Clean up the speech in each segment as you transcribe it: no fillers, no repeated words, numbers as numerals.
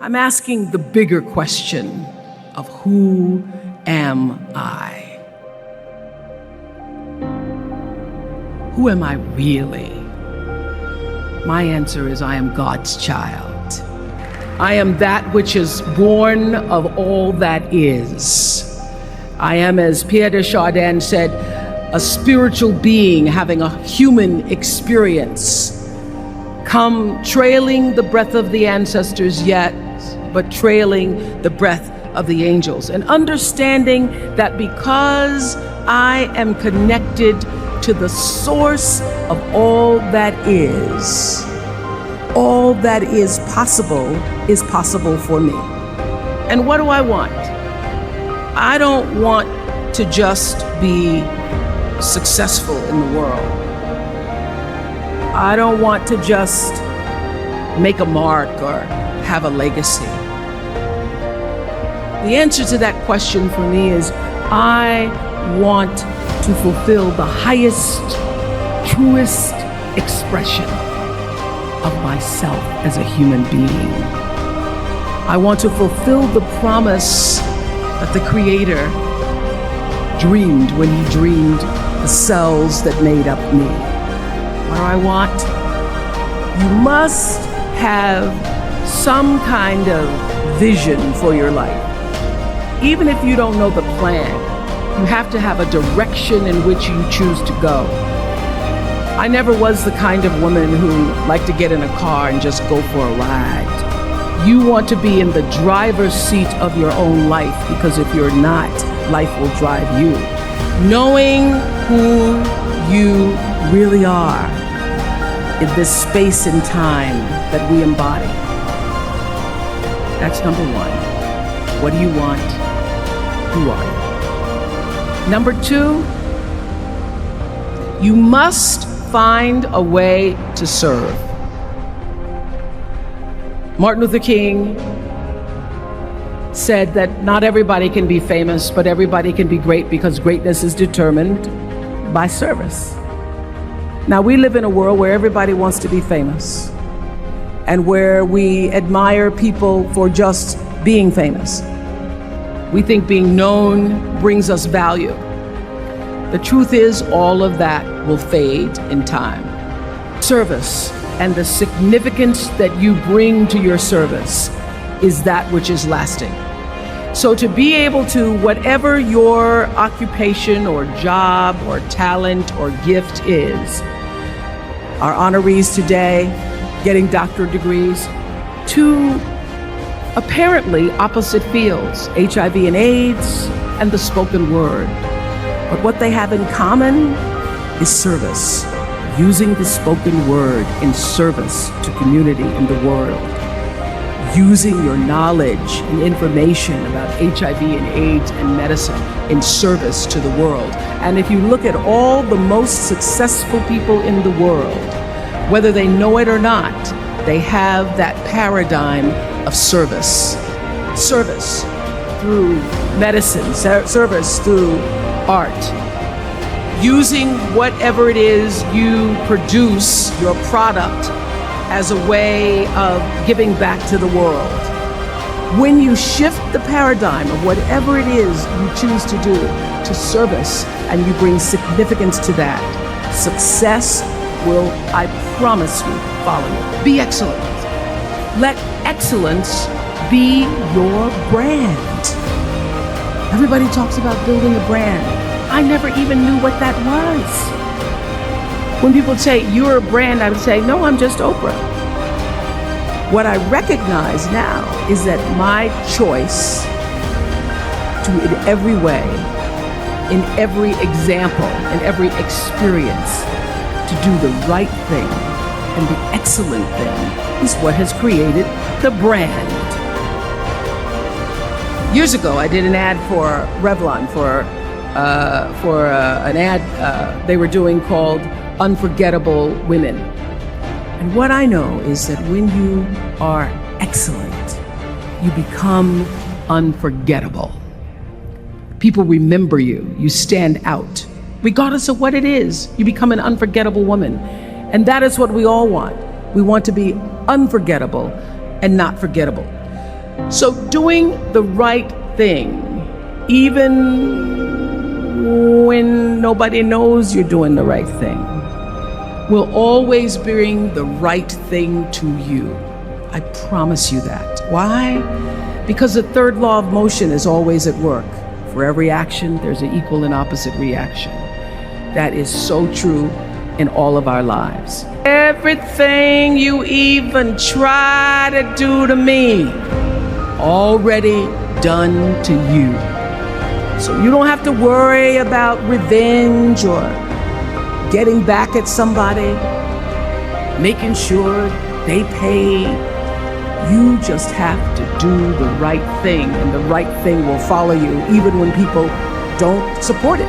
I'm asking the bigger question of who am I? Who am I really? My answer is I am God's child. I am that which is born of all that is. I am, as Pierre de Chardin said, a spiritual being having a human experience, come trailing the breath of the ancestors yet, but trailing the breath of the angels, and understanding that because I am connected to the source of all that is possible for me. And what do I want? I don't want to just be successful in the world. I don't want to just make a mark or have a legacy. The answer to that question for me is I want to fulfill the highest, truest expression of myself as a human being. I want to fulfill the promise that the Creator dreamed when He dreamed the cells that made up me. What do I want? You must have some kind of vision for your life. Even if you don't know the plan, you have to have a direction in which you choose to go. I never was the kind of woman who liked to get in a car and just go for a ride. You want to be in the driver's seat of your own life, because if you're not, life will drive you. Knowing who you really are in this space and time that we embody. That's number one. What do you want? Who are you? Number two, you must find a way to serve. Martin Luther King said that not everybody can be famous, but everybody can be great, because greatness is determined by service. Now, we live in a world where everybody wants to be famous and where we admire people for just being famous. We think being known brings us value. The truth is, all of that will fade in time. Service and the significance that you bring to your service is that which is lasting. So to be able to, whatever your occupation or job or talent or gift is, our honorees today getting doctorate degrees, to apparently opposite fields, HIV and AIDS and the spoken word. But what they have in common is service, using the spoken word in service to community in the world, using your knowledge and information about HIV and AIDS and medicine in service to the world. And if you look at all the most successful people in the world, whether they know it or not, they have that paradigm of service. Service through medicine, service through art. Using whatever it is you produce, your product, as a way of giving back to the world. When you shift the paradigm of whatever it is you choose to do to service, and you bring significance to that, success will, I promise you, follow you. Be excellent. Let excellence be your brand. Everybody talks about building a brand. I never even knew what that was. When people say, you're a brand, I would say, no, I'm just Oprah. What I recognize now is that my choice to, in every way, in every example, in every experience, to do the right thing and the excellent thing is what has created the brand. Years ago, I did an ad for Revlon for an ad they were doing called Unforgettable Women. And what I know is that when you are excellent, you become unforgettable. People remember you. You stand out. Regardless of what it is, you become an unforgettable woman. And that is what we all want. We want to be unforgettable and not forgettable. So doing the right thing, even when nobody knows you're doing the right thing, will always bring the right thing to you. I promise you that. Why? Because the third law of motion is always at work. For every action, there's an equal and opposite reaction. That is so true in all of our lives. Everything you even try to do to me, already done to you. So you don't have to worry about revenge or getting back at somebody, making sure they pay. You just have to do the right thing, and the right thing will follow you even when people don't support it.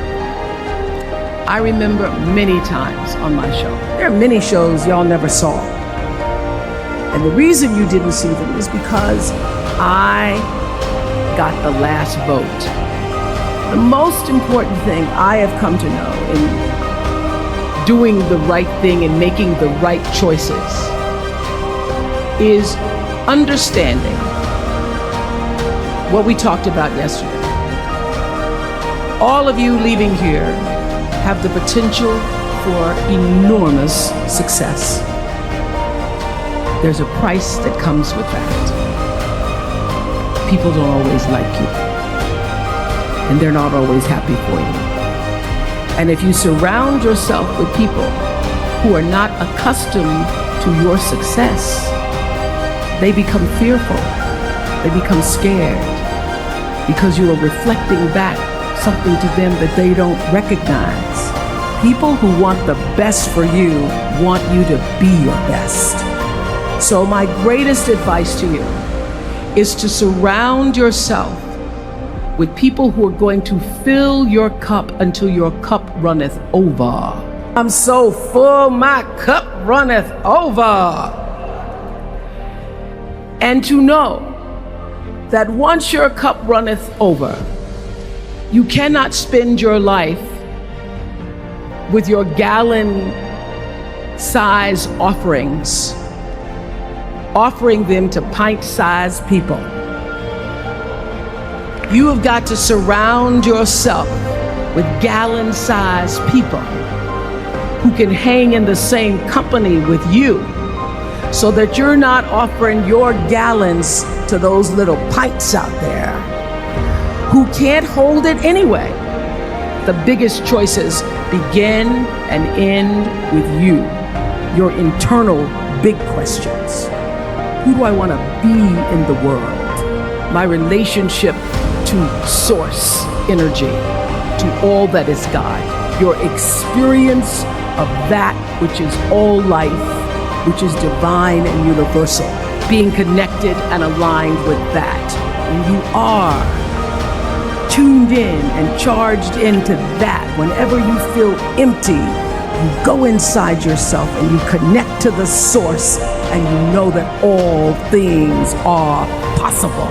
I remember many times on my show. There are many shows y'all never saw. And the reason you didn't see them is because I got the last vote. The most important thing I have come to know in doing the right thing and making the right choices is understanding what we talked about yesterday. All of you leaving here have the potential for enormous success. There's a price that comes with that. People don't always like you, and they're not always happy for you. And if you surround yourself with people who are not accustomed to your success, they become fearful, they become scared, because you are reflecting back something to them that they don't recognize. People who want the best for you want you to be your best. So my greatest advice to you is to surround yourself with people who are going to fill your cup until your cup runneth over. I'm so full, my cup runneth over. And to know that once your cup runneth over, you cannot spend your life with your gallon-size offerings, offering them to pint-sized people. You have got to surround yourself with gallon-sized people who can hang in the same company with you, so that you're not offering your gallons to those little pints out there who can't hold it anyway. The biggest choices begin and end with you, your internal big questions. Who do I want to be in the world? My relationship to source energy, to all that is God, your experience of that which is all life, which is divine and universal, being connected and aligned with that. When you are tuned in and charged into that, whenever you feel empty, you go inside yourself and you connect to the source, and you know that all things are possible.